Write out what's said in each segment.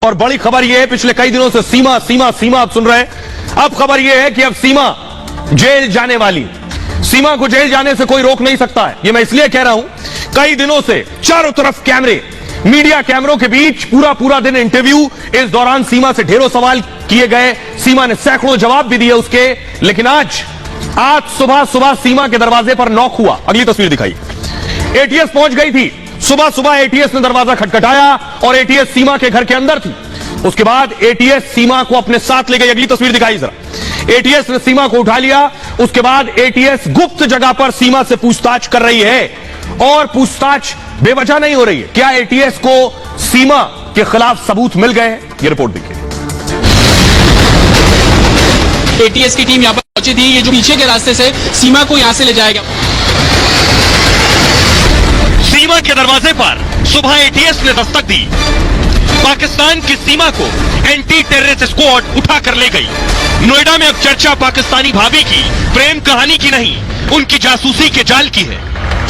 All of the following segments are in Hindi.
और बड़ी खबर यह है, पिछले कई दिनों से सीमा सीमा सीमा आप सुन रहे हैं। अब खबर यह है कि अब सीमा जेल जाने वाली। सीमा को जेल जाने से कोई रोक नहीं सकता है। यह मैं इसलिए कह रहा हूं, कई दिनों से चारों तरफ कैमरे, मीडिया कैमरों के बीच पूरा दिन इंटरव्यू। इस दौरान सीमा से ढेरों सवाल किए गए, सीमा ने सैकड़ों जवाब भी दिए उसके। लेकिन आज सुबह सीमा के दरवाजे पर नॉक हुआ। अगली तस्वीर दिखाई, एटीएस पहुंच गई थी। सुबह एटीएस ने दरवाजा खटखटाया और एटीएस सीमा के घर के अंदर थी। उसके बाद एटीएस सीमा को अपने साथ ले गई। अगली तस्वीर दिखाई जरा। एटीएस ने सीमा को उठा लिया। उसके बाद एटीएस गुप्त जगह पर सीमा से पूछताछ कर रही है और पूछताछ बेवजह नहीं हो रही है। क्या एटीएस को सीमा के खिलाफ सबूत मिल गए हैं? यह रिपोर्ट देखिए। एटीएस की टीम यहां पर पहुंची थी। ये जो पीछे के रास्ते से सीमा को यहां से ले जाएगा। सीमा के दरवाजे पर सुबह एटीएस ने दस्तक दी। पाकिस्तान की सीमा को एंटी टेररिस्ट स्क्वाड उठाकर ले गई। नोएडा में अब चर्चा पाकिस्तानी भाभी की प्रेम कहानी की नहीं, उनकी जासूसी के जाल की है।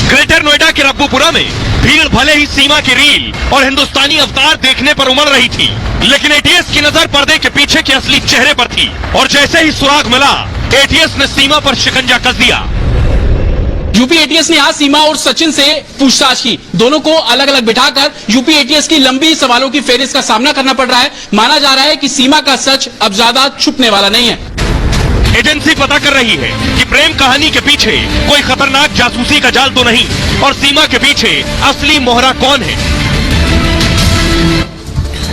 ग्रेटर नोएडा के रब्बूपुरा में भीड़ भले ही सीमा की रील और हिंदुस्तानी अवतार देखने पर उमड़ रही थी, लेकिन एटीएस की नजर पर्दे के पीछे के असली चेहरे पर थी। और जैसे ही सुराग मिला, एटीएस ने सीमा पर शिकंजा कस दिया। यूपी एटीएस ने आज सीमा और सचिन से पूछताछ की। दोनों को अलग अलग बिठाकर यूपी एटीएस की लंबी सवालों की फेहरिस्त का सामना करना पड़ रहा है। माना जा रहा है कि सीमा का सच अब ज्यादा छुपने वाला नहीं है। एजेंसी पता कर रही है कि प्रेम कहानी के पीछे कोई खतरनाक जासूसी का जाल तो नहीं, और सीमा के पीछे असली मोहरा कौन है।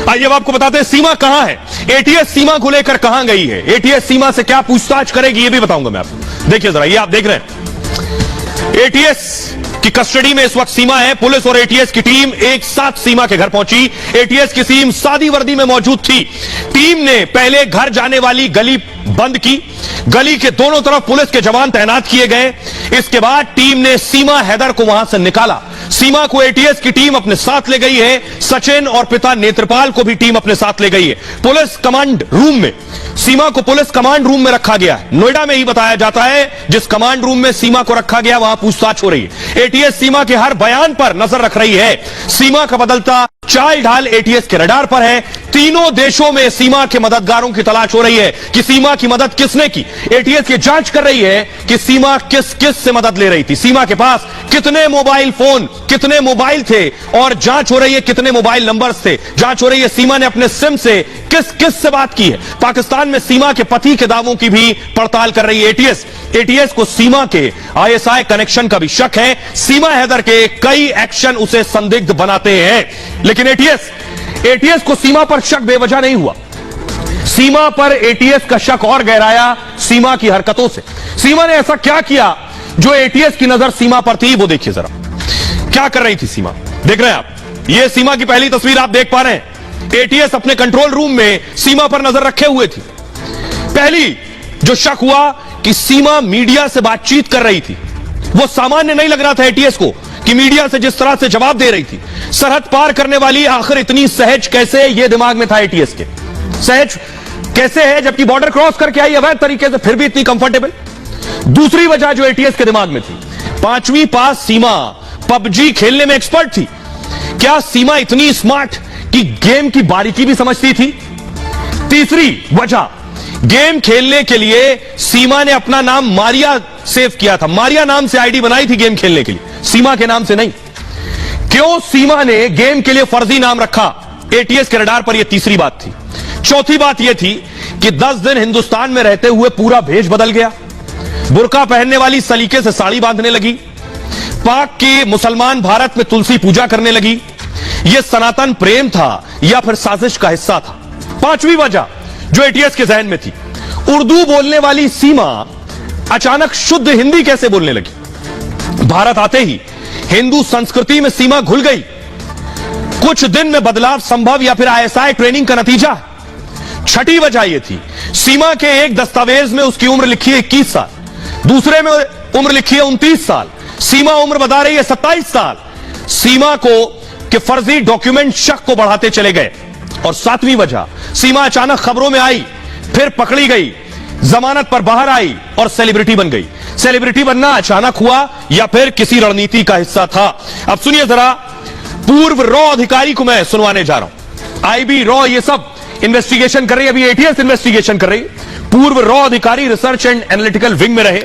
आइए अब आपको बताते हैं सीमा कहां है, एटीएस सीमा को लेकर कहां गई है, एटीएस सीमा से क्या पूछताछ करेगी, ये भी बताऊंगा मैं आपको। देखिए जरा, ये आप देख रहे हैं एटीएस की कस्टडी में इस वक्त सीमा है। पुलिस और एटीएस की टीम एक साथ सीमा के घर पहुंची। एटीएस की टीम सादी वर्दी में मौजूद थी। टीम ने पहले घर जाने वाली गली बंद की। गली के दोनों तरफ पुलिस के जवान तैनात किए गए। इसके बाद टीम ने सीमा हैदर को वहां से निकाला। सीमा को एटीएस की टीम अपने साथ ले गई है। सचिन और पिता नेत्रपाल को भी टीम अपने साथ ले गई है। पुलिस कमांड रूम में सीमा को पुलिस कमांड रूम में रखा गया है। नोएडा में ही बताया जाता है, जिस कमांड रूम में सीमा को रखा गया वहां पूछताछ हो रही है। एटीएस सीमा के हर बयान पर नजर रख रही है। सीमा का बदलता चाल ढाल एटीएस के रडार पर है। तीनों देशों में सीमा के मददगारों की तलाश हो रही है कि सीमा की मदद किसने की। एटीएस ये जांच कर रही है कि सीमा किस से मदद ले रही थी, सीमा के पास कितने मोबाइल फोन, कितने मोबाइल थे, और जांच हो रही है कितने मोबाइल नंबर्स थे। जांच हो रही है सीमा ने अपने सिम से किस से बात की है। पाकिस्तान में सीमा के पति के दावों की भी पड़ताल कर रही है एटीएस। एटीएस को सीमा के आईएसआई कनेक्शन का भी शक है। सीमा हैदर के कई एक्शन उसे संदिग्ध बनाते हैं। लेकिन एटीएस को सीमा पर शक बेवजह नहीं हुआ। सीमा पर एटीएस का शक और गहराया सीमा की हरकतों से। सीमा ने ऐसा क्या किया जो एटीएस की नजर सीमा पर थी, वो देखिए जरा। क्या कर रही थी सीमा, देख रहे हैं आप। ये सीमा की पहली तस्वीर आप देख पा रहे हैं। एटीएस अपने कंट्रोल रूम में सीमा पर नजर रखे हुए थी। पहली जो शक हुआ कि सीमा मीडिया से बातचीत कर रही थी, वो सामान्य नहीं लग रहा था एटीएस को कि मीडिया से जिस तरह से जवाब दे रही थी। सरहद पार करने वाली आखिर इतनी सहज कैसे, ये दिमाग में था एटीएस के। सहज कैसे है जबकि बॉर्डर क्रॉस करके आई अवैध तरीके से, फिर भी इतनी कंफर्टेबल। दूसरी वजह जो एटीएस के दिमाग में थी, 5वीं पास सीमा पबजी खेलने में एक्सपर्ट थी। क्या सीमा इतनी स्मार्ट कि गेम की बारीकी भी समझती थी? तीसरी वजह, गेम खेलने के लिए सीमा ने अपना नाम मारिया सेव किया था। मारिया नाम से आईडी बनाई थी गेम खेलने के लिए, सीमा के नाम से नहीं। क्यों सीमा ने गेम के लिए फर्जी नाम रखा? एटीएस के रडार पर यह तीसरी बात थी। चौथी बात यह थी कि 10 दिन हिंदुस्तान में रहते हुए पूरा भेष बदल गया। बुर्का पहनने वाली सलीके से साड़ी बांधने लगी। पाक के मुसलमान भारत में तुलसी पूजा करने लगी। यह सनातन प्रेम था या फिर साजिश का हिस्सा था? पांचवी वजह जो एटीएस के जहन में थी, उर्दू बोलने वाली सीमा अचानक शुद्ध हिंदी कैसे बोलने लगी? भारत आते ही हिंदू संस्कृति में सीमा घुल गई। कुछ दिन में बदलाव संभव या फिर आईएसआई ट्रेनिंग का नतीजा? छठी वजह यह थी, सीमा के एक दस्तावेज में उसकी उम्र लिखी है 21 साल, दूसरे में उम्र लिखी है 29 साल। सीमा उम्र बता रही है 27 साल। सीमा को के फर्जी डॉक्यूमेंट शक को बढ़ाते चले गए। और 7वीं वजह, सीमा अचानक खबरों में आई, फिर पकड़ी गई, जमानत पर बाहर आई और सेलिब्रिटी बन गई। सेलिब्रिटी बनना अचानक हुआ या फिर किसी रणनीति का हिस्सा था? अब सुनिए जरा, पूर्व रॉ अधिकारी को मैं सुनवाने जा रहा हूं। आईबी, रॉ, ये सब इन्वेस्टिगेशन कर रही है। अभी एटीएस इन्वेस्टिगेशन कर रही है। पूर्व रॉ अधिकारी रिसर्च एंड एनालिटिकल विंग में रहे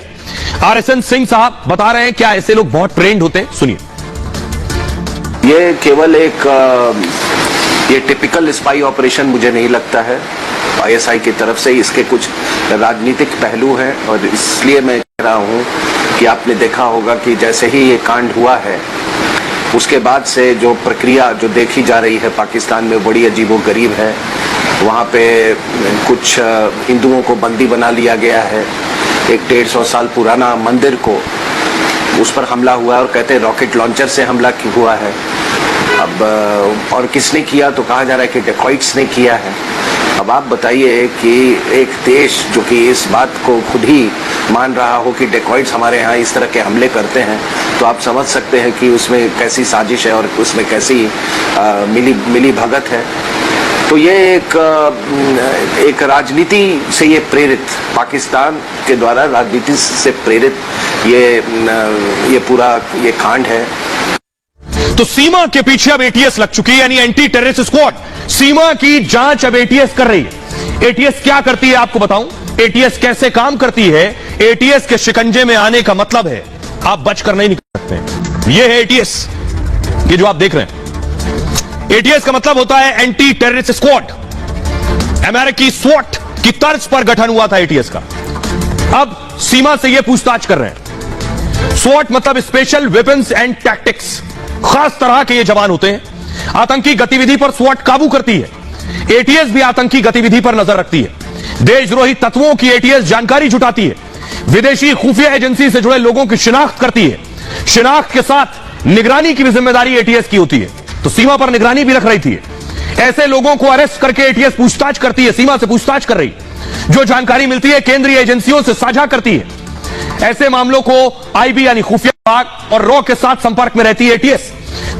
आरएसएन सिंह साहब बता रहे हैं क्या ऐसे लोग बहुत ट्रेंड होते हैं, सुनिए। ये केवल एक ये टिपिकल स्पाई ऑपरेशन मुझे नहीं लगता है आईएसआई की तरफ से। इसके कुछ राजनीतिक पहलू हैं और इसलिए मैं कह रहा हूं कि आपने देखा होगा कि जैसे ही ये कांड हुआ है उसके बाद से जो प्रक्रिया जो देखी जा रही है पाकिस्तान में बड़ी अजीबोगरीब है। वहाँ पे कुछ हिंदुओं को बंदी बना लिया गया है। एक 150 साल पुराना मंदिर को उस पर हमला हुआ है और कहते हैं रॉकेट लॉन्चर से हमला हुआ है। अब और किसने किया तो कहा जा रहा है कि डेकॉइट्स ने किया है। अब आप बताइए कि एक देश जो कि इस बात को खुद ही मान रहा हो कि डेकॉइट्स हमारे यहाँ इस तरह के हमले करते हैं, तो आप समझ सकते हैं कि उसमें कैसी साजिश है और उसमें कैसी मिली भगत है। तो ये एक राजनीति से ये प्रेरित, पाकिस्तान के द्वारा राजनीति से प्रेरित ये पूरा ये कांड है। तो सीमा के पीछे अब एटीएस लग चुकी है, यानी एंटी टेररिस्ट स्क्वाड। सीमा की जांच अब एटीएस कर रही है। एटीएस क्या करती है आपको बताऊं, एटीएस कैसे काम करती है। एटीएस के शिकंजे में आने का मतलब है आप बचकर नहीं निकल सकते। यह है एटीएस, ये जो आप देख रहे हैं। एटीएस का मतलब होता है एंटी टेररिस्ट स्क्वाड। अमेरिकी स्वॉट की तर्ज पर गठन हुआ था एटीएस का। अब सीमा से यह पूछताछ कर रहे हैं। स्वॉट मतलब स्पेशल वेपन्स एंड टैक्टिक्स, खास तरह के ये जवान होते हैं। आतंकी गतिविधि पर स्वॉट काबू करती है। एटीएस भी आतंकी गतिविधि पर नजर रखती है। देशद्रोही तत्वों की एटीएस जानकारी जुटाती है। विदेशी खुफिया एजेंसी से जुड़े लोगों की शिनाख्त करती है। शिनाख्त के साथ निगरानी की भी जिम्मेदारी एटीएस की होती है। तो सीमा पर निगरानी भी रख रही थी। ऐसे लोगों को अरेस्ट करके एटीएस पूछताछ करती है, सीमा से पूछताछ कर रही। जो जानकारी मिलती है केंद्रीय एजेंसियों से साझा करती है। ऐसे मामलों को आईबी यानी खुफिया विभाग और रॉ के साथ संपर्क में रहती है एटीएस।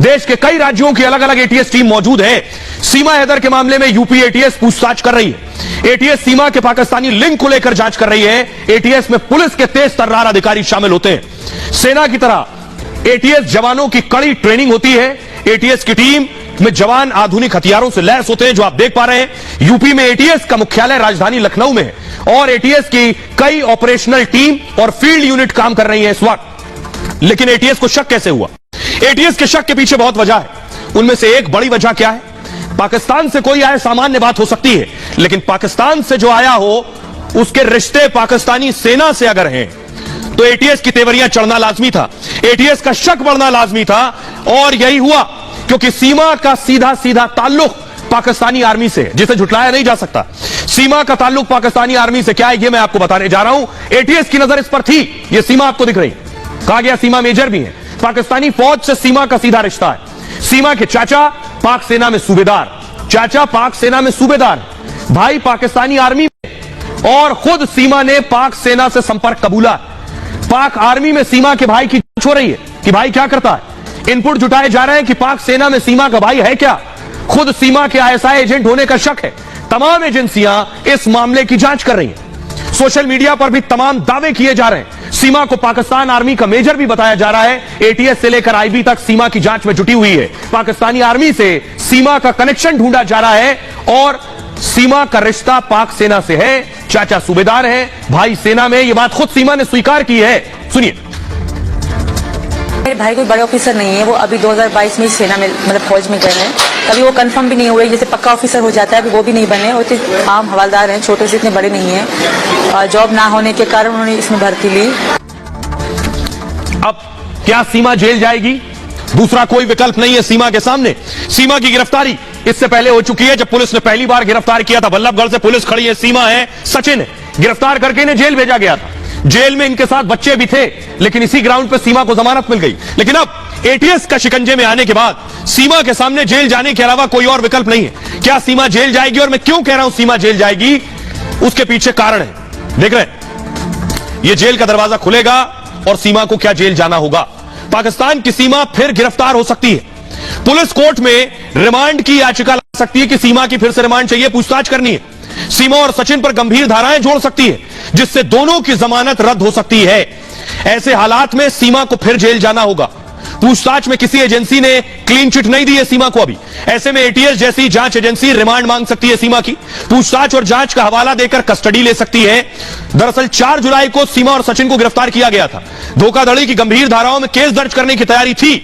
देश के कई राज्यों की अलग अलग एटीएस टीम मौजूद है। सीमा हैदर के मामले में यूपी एटीएस पूछताछ कर रही है। एटीएस सीमा के पाकिस्तानी लिंक को लेकर जांच कर रही है। एटीएस में पुलिस के तेज तर्रार अधिकारी शामिल होते हैं। सेना की तरह एटीएस जवानों की कड़ी ट्रेनिंग होती है। एटीएस की टीम में जवान आधुनिक हथियारों से लैस होते हैं, जो आप देख पा रहे हैं। यूपी में एटीएस का मुख्यालय राजधानी लखनऊ में है और एटीएस की कई ऑपरेशनल टीम और फील्ड यूनिट काम कर रही है इस वक्त। लेकिन एटीएस को शक कैसे हुआ? एटीएस के शक के पीछे बहुत वजह है। उनमें से एक बड़ी वजह क्या है? पाकिस्तान से कोई आए सामान्य बात हो सकती है, लेकिन पाकिस्तान से जो आया हो उसके रिश्ते पाकिस्तानी सेना से अगर हैं तो एटीएस की तेवरियां चढ़ना लाजमी था, एटीएस का शक बढ़ना लाजमी था। और यही हुआ क्योंकि सीमा का सीधा सीधा ताल्लुक पाकिस्तानी आर्मी से है, जिसे झुटलाया नहीं जा सकता। सीमा का ताल्लुक पाकिस्तानी आर्मी से क्या है ये मैं आपको बताने जा रहा हूं। एटीएस की नजर इस पर थी। ये सीमा आपको दिख रही, कहा गया सीमा मेजर भी है। पाकिस्तानी फौज से सीमा का सीधा रिश्ता है। सीमा के चाचा पाक सेना में सूबेदार, चाचा पाक सेना में सूबेदार, भाई पाकिस्तानी आर्मी में, और खुद सीमा ने पाक सेना से संपर्क कबूला। पाक आर्मी में सीमा के भाई की जांच हो रही है कि भाई क्या करता है। इनपुट जुटाए जा रहे हैं कि पाक सेना में सीमा का भाई है क्या। खुद सीमा के आईएसआई एजेंट होने का शक है। तमाम एजेंसियां इस मामले की जांच कर रही हैं। सोशल मीडिया पर भी तमाम दावे किए जा रहे हैं। सीमा को पाकिस्तान आर्मी का मेजर भी बताया जा रहा है। एटीएस से लेकर आईबी तक सीमा की जांच में जुटी हुई है। पाकिस्तानी आर्मी से सीमा का कनेक्शन ढूंढा जा रहा है और सीमा का रिश्ता पाक सेना से है। चाचा सूबेदार है, भाई सेना में। यह बात खुद सीमा ने स्वीकार की है। सुनिए। मेरे भाई कोई बड़े ऑफिसर नहीं है। वो अभी 2022 में ही सेना में मतलब फौज में गए हैं। अभी वो कंफर्म भी नहीं हुए। जैसे पक्का ऑफिसर हो जाता है, अभी वो भी नहीं बने। वो तो आम हवालदार हैं, छोटे से, इतने बड़े नहीं हैं। जॉब ना होने के कारण उन्होंने इसमें भर्ती ली। अब क्या सीमा जेल जाएगी? दूसरा कोई विकल्प नहीं है सीमा के सामने। सीमा की गिरफ्तारी इससे पहले हो चुकी है। जब पुलिस ने पहली बार गिरफ्तार किया था, बल्लभगढ़ से पुलिस खड़ी है, सीमा है, सचिन है, गिरफ्तार करके इन्हें जेल भेजा गया था। जेल में इनके साथ बच्चे भी थे, लेकिन इसी ग्राउंड पर सीमा को जमानत मिल गई। लेकिन अब एटीएस का शिकंजे में आने के बाद सीमा के सामने जेल जाने के अलावा कोई और विकल्प नहीं है। क्या सीमा जेल जाएगी? और मैं क्यों कह रहा हूं सीमा जेल जाएगी, उसके पीछे कारण है। देख रहे हैं, यह जेल का दरवाजा खुलेगा और सीमा को क्या जेल जाना होगा। पाकिस्तान की सीमा फिर गिरफ्तार हो सकती है। पुलिस कोर्ट में रिमांड की याचिका ला सकती है कि सीमा की फिर से रिमांड चाहिए, पूछताछ करनी है। सीमा और सचिन पर गंभीर धाराएं जोड़ सकती है, जिससे दोनों की जमानत रद्द हो सकती है। ऐसे हालात में सीमा को फिर जेल जाना होगा। पूछताछ में किसी एजेंसी ने क्लीन चिट नहीं दी है सीमा को अभी। ऐसे में एटीएस जैसी जांच एजेंसी रिमांड मांग सकती है सीमा की, पूछताछ और जांच का हवाला देकर कस्टडी ले सकती है। दरअसल 4 जुलाई को सीमा और सचिन को गिरफ्तार किया गया था। धोखाधड़ी की गंभीर धाराओं में केस दर्ज करने की तैयारी थी।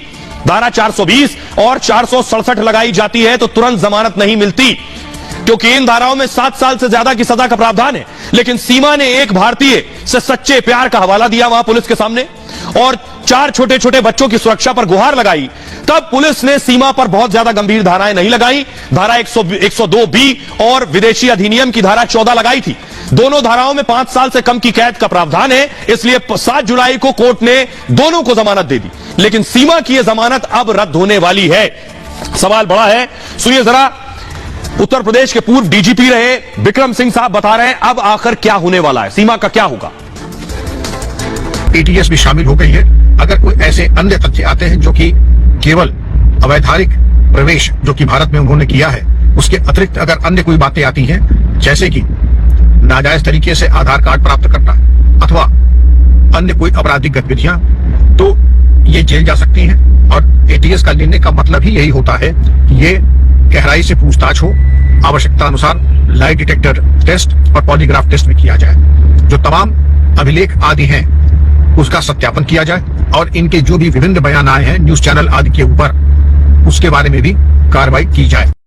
धारा 420 और 467 लगाई जाती है तो तुरंत जमानत नहीं मिलती, क्योंकि इन धाराओं में 7 साल से ज्यादा की सजा का प्रावधान है। लेकिन सीमा ने एक भारतीय से सच्चे प्यार का हवाला दिया वहां पुलिस के सामने और 4 छोटे छोटे बच्चों की सुरक्षा पर गुहार लगाई, तब पुलिस ने सीमा पर बहुत ज्यादा गंभीर धाराएं नहीं लगाई। धारा 102B और विदेशी अधिनियम की धारा 14 लगाई थी। दोनों धाराओं में 5 साल से कम की कैद का प्रावधान है, इसलिए 7 जुलाई को कोर्ट ने दोनों को जमानत दे दी। लेकिन सीमा की यह जमानत अब रद्द होने वाली है। सवाल बड़ा है, सुनिए जरा। उत्तर प्रदेश के पूर्व डीजीपी रहे विक्रम सिंह साहब बता रहे हैं अब आखिर क्या होने वाला है, सीमा का क्या होगा। एटीएस भी शामिल हो गई है। अगर कोई ऐसे अन्य तथ्य आते हैं जो कि केवल अवैधानिक प्रवेश जो कि भारत में उन्होंने किया है, उसके अतिरिक्त अगर अन्य कोई बातें आती हैं, जैसे कि नाजायज तरीके से आधार कार्ड प्राप्त करना अथवा अन्य कोई आपराधिक गतिविधियां, तो ये जेल जा सकती हैं। और एटीएस का लेने का मतलब ही यही होता है कि ये गहराई से पूछताछ हो, आवश्यकता अनुसार लाई डिटेक्टर टेस्ट और पॉलीग्राफ टेस्ट भी किया जाए, जो तमाम अभिलेख आदि हैं उसका सत्यापन किया जाए और इनके जो भी विभिन्न बयान आए हैं न्यूज चैनल आदि के ऊपर, उसके बारे में भी कार्रवाई की जाए।